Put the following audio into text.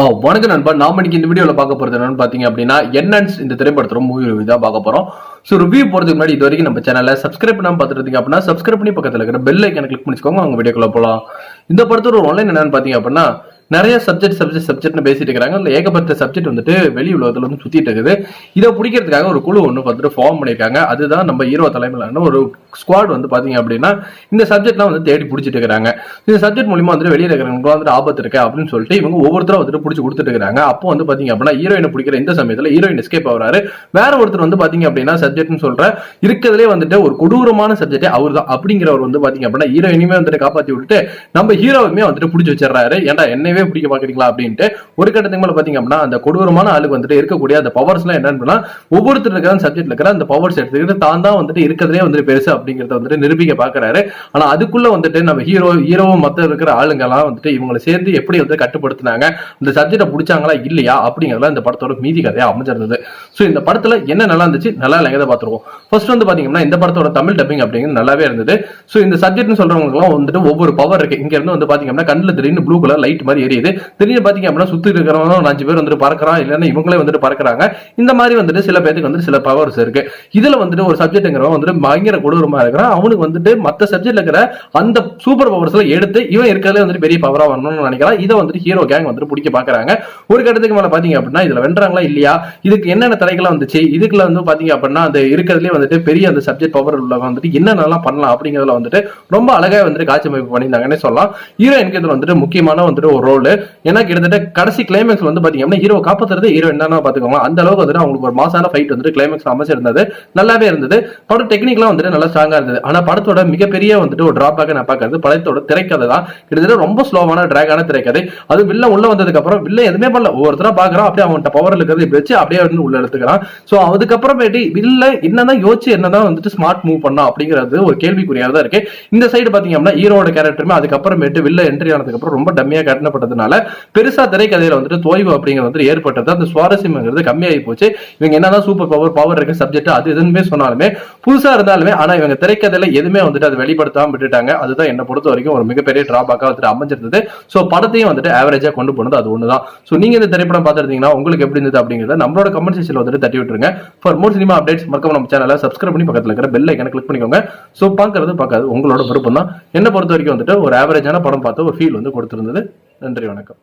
வணக்கம் நண்பா. நாம இன்னைக்கு இந்த வீடியோல பார்க்க போறது என்னன்னு பாத்தீங்க அப்படின்னா என்னன்ஸ் இந்த திரைப்படத்தோட மூவி ரிவ்யூ தான் பார்க்க போறோம். சோ ரிவ்யூ போறதுக்கு முன்னாடி இது வரைக்கும் நம்ம சேனலை சப்ஸ்கிரைப் பண்ணாம பார்த்துருந்தீங்க அப்படின்னா சப்ஸ்கிரைப் பண்ணி பக்கத்துல இருக்கிற பெல் ஐக்கான கிளிக் பண்ணிக்கோங்க. அவங்க வீடியோக்குள்ள போலாம். இந்த படத்தோட ஒரு ஆன்லைன் என்னன்னு பாத்தீங்க அப்படின்னா நிறைய சப்ஜெக்ட்னு பேசிட்டு இருக்காங்க. இல்ல ஏகப்பட்ட சப்ஜெக்ட் வந்துட்டு வெளி உலகத்துல வந்து சுத்திட்டு இருக்குது. இதை பிடிக்கிறதுக்காக ஒரு குழு ஒன்று வந்துட்டு ஃபார்ம் பண்ணிருக்காங்க. அதுதான் நம்ம ஹீரோ தலைமையிலான ஒரு ஸ்குவாட் வந்து பாத்தீங்க அப்படின்னா இந்த சப்ஜெக்ட்லாம் வந்து தேடி பிடிச்சிட்டு இருக்காங்க. இந்த சப்ஜெக்ட் மூலமா வந்துட்டு வெளியே இருக்கிறவங்க வந்துட்டு ஆபத்து இருக்கு அப்படின்னு சொல்லிட்டு இவங்க ஒவ்வொருத்தரும் வந்துட்டு பிடிச்சி கொடுத்துட்டு இருக்காங்க. அப்போ வந்து பாத்தீங்க அப்படின்னா ஹீரோயினை பிடிக்கிற இந்த சமயத்துல ஹீரோயின் எஸ்கேப் ஆகுறாரு. வேற ஒருத்தர் வந்து பாத்தீங்க அப்படின்னா சப்ஜெக்ட்னு சொல்ற இருக்கிறதுலே வந்துட்டு ஒரு கொடூரமான சப்ஜெக்ட் அவர் தான் அப்படிங்கிறவர் வந்து பாத்தீங்க அப்படின்னா ஹீரோயினுமே வந்துட்டு காப்பாத்தி விட்டுட்டு நம்ம ஹீரோவுமே வந்துட்டு பிடிச்சி வச்சிடறாரு. ஏன்டா என்னவே பிடிக்க பாக்குறீங்களா அப்படின்ட்டு ஒரு கட்டத்துக்கு மேல பாத்தீங்க அப்படின்னா அந்த கொடூரமான ஆளுக்கு வந்துட்டு இருக்கக்கூடிய அந்த பவர்ஸ் எல்லாம் என்னன்னா ஒவ்வொருத்தர் இருக்கிற சப்ஜெக்ட்ல இருக்கிற அந்த பவர்ஸ் எடுத்துக்கிட்டு தான் தான் வந்துட்டு இருக்கிறதே வந்துட்டு பெருசு அப்படிங்கறத வந்துட்டு நிரூபிக்க பாக்குறாரு. ஆனா அதுக்குள்ள வந்துட்டு நம்ம ஹீரோவும் மத்த இருக்கிற ஆளுங்க எல்லாம் வந்துட்டு இவங்களை சேர்ந்து எப்படி வந்து கட்டுப்படுத்தினாங்க, இந்த சப்ஜெக்ட பிடிச்சாங்களா இல்லையா அப்படிங்கறத இந்த படத்தோட மீதி கதையா அமைஞ்சிருந்தது. சோ இந்த படத்துல என்ன நல்லா இருந்துச்சு, நல்லா இல்லைங்க பாத்துருவோம். ஃபர்ஸ்ட் வந்து பாத்தீங்கன்னா இந்த படத்தோட தமிழ் டப்பிங் அப்படிங்கிறது நல்லாவே இருந்தது. சோ இந்த சப்ஜெக்ட்னு சொல்றவங்க எல்லாம் வந்துட்டு ஒவ்வொரு பவர் இருக்கு. இங்க இருந்து வந்து பாத்தீங்கன்னா கண்ணுல திடீர்னு ப்ளூ கலர் லைட் மாதிரி எரியுது. திடீர்னு பாத்தீங்க அப்படின்னா சுத்தி இருக்கிறவங்க 5 பேர் வந்துட்டு பறக்கிறான், இல்லன்னா இவங்களே வந்துட்டு பறக்கிறாங்க. இந்த மாதிரி வந்துட்டு சில பேருக்கு வந்து சில பவர்ஸ் இருக்கு. இதுல வந்துட்டு ஒரு சப்ஜெக்ட்ங்கிறவன் வந்துட்டு பயங்கர கொடூரமா இருக்கிறான். அவனுக்கு வந்துட்டு மத்த சப்ஜெக்ட்ல இருக்கிற அந்த சூப்பர் பவர்ஸ்ல எடுத்து இவன் இருக்கிறதுல வந்துட்டு பெரிய பவரா வரணும்னு நினைக்கிறான். இதை வந்துட்டு ஹீரோ கேங் வந்துட்டு பிடிக்க பாக்குறாங்க. ஒரு கட்டத்துக்கு மேல பாத்தீங்க அப்படின்னா இதுல வென்றாங்களா இல்லையா, இதுக்கு என்னென்ன தடைகள்லாம் வந்துச்சு, இதுக்குள்ள வந்து பாத்தீங்க அப்படின்னா அந்த இருக்கிறதுலே வந்துட்டு பெரிய அந்த சப்ஜெக்ட் பவர் உள்ள வந்துட்டு என்னென்னலாம் பண்ணலாம் அப்படிங்கறதுல வந்துட்டு ரொம்ப அழகா வந்துட்டு காட்சி அமைப்பு பண்ணியிருந்தாங்கன்னு சொல்லலாம். ஹீரோயினுக்கு இதுல வந்துட்டு முக்கியமான வந்துட்டு ஒரு ரோல். ஏன்னா கிட்டத்தட்ட கடைசி கிளைமேக்ஸ் வந்து பாத்தீங்கன்னா ஹீரோ காப்பாத்துறது ஹீரோ என்னன்னா பாத்துக்கோங்க. அந்த அளவுக்கு வந்துட்டு அவங்களுக்கு ஒரு மாசான ஃபைட் வந்துட்டு கிளைமேக்ஸ் அமைச்சிருந்தது. நல்லாவே இருந்தது. படம் டெக்னிக்லாம் வந்துட்டு நல்லா ஸ்ட்ராங்கா இருந்தது. ஆனா படத்தோட மிகப்பெரிய வந்துட்டு ஒரு டிராபேக் நான் பாக்குறது படத்தோட திரைக்கதை தான். கிட்டத்தட்ட ரொம்ப ஸ்லோவான டிராகான திரைக்கதை. அது வில்ல உள்ள வந்ததுக்கு அப்புறம் வில்ல எதுவுமே பண்ணல. ஒவ்வொருத்தரா பாக்குறான், அப்படியே அவன்கிட்ட பவர் இருக்கிறது வச்சு அப்படியே வந்து உள்ள எடுத்துக்கிறான். சோ அதுக்கப்புறமேட்டு வில்ல என்னதான் யோசிச்சு என்னதான் வந்துட்டு ஸ்மார்ட் மூவ் பண்ணா அப்படிங்கிறது ஒரு கேள்விக்குறியா தான் இருக்கு. இந்த சைடு பாத்தீங்க அப்படின்னா ஹீரோட கேரக்டருமே அதுக்கப்புறமேட்டு வில்ல என்ட்ரி ஆனதுக்கு அப்புறம் ரொம்ப டம்மியா கட்டப்பட்டதுனால பெருசா திரைக்கதையில வந்துட்டு தோய்வு அப்படிங்கிறது வந்து ஏற்பட்டது. அந்த சுவாரஸ்யம்ங்கிறது கம்மியாகி போச்சு. இவங்க என்னதான் சூப்பர் பவர் இருக்க சப்ஜெக்ட் அது எதுவுமே சொன்னாலுமே புதுசா இருந்தாலுமே ஆனா இவங்க திரைக்கதையில எதுவுமே வந்துட்டு அதை வெளிப்படுத்தாம விட்டுட்டாங்க. அதுதான் என்ன பொறுத்த வரைக்கும் ஒரு மிகப்பெரிய டிராபேக்கா வந்துட்டு அமைஞ்சிருந்தது. சோ படத்தையும் வந்துட்டு ஆவரேஜா கொண்டு போனது அது ஒண்ணுதான். சோ நீங்க இந்த திரைப்படம் பார்த்திருந்தீங்கன்னா உங்களுக்கு எப்படி இருந்தது அப்படிங்கறத நம்மளோட கமெண்ட் செக்ஷன்ல வந்துட்டு தட்டி விட்டுருங்க. ஃபார் மோர் சினிமா அப்டேட்ஸ் மறக்காம நம்ம சேனலை சப்ஸ்கிரைப் பண்ணி பக்கத்துல இருக்கிற பெல் ஐகானை கிளிக் பண்ணிக்கோங்க. சோ பார்க்காது உங்களோட விருப்பம் தான். என்ன பொறுத்த வரைக்கும் வந்துட்டு ஒரு ஆவரேஜான படம் பார்த்து ஒரு ஃபீல் வந்து கொடுத்திருந்தது. நன்றி, வணக்கம்.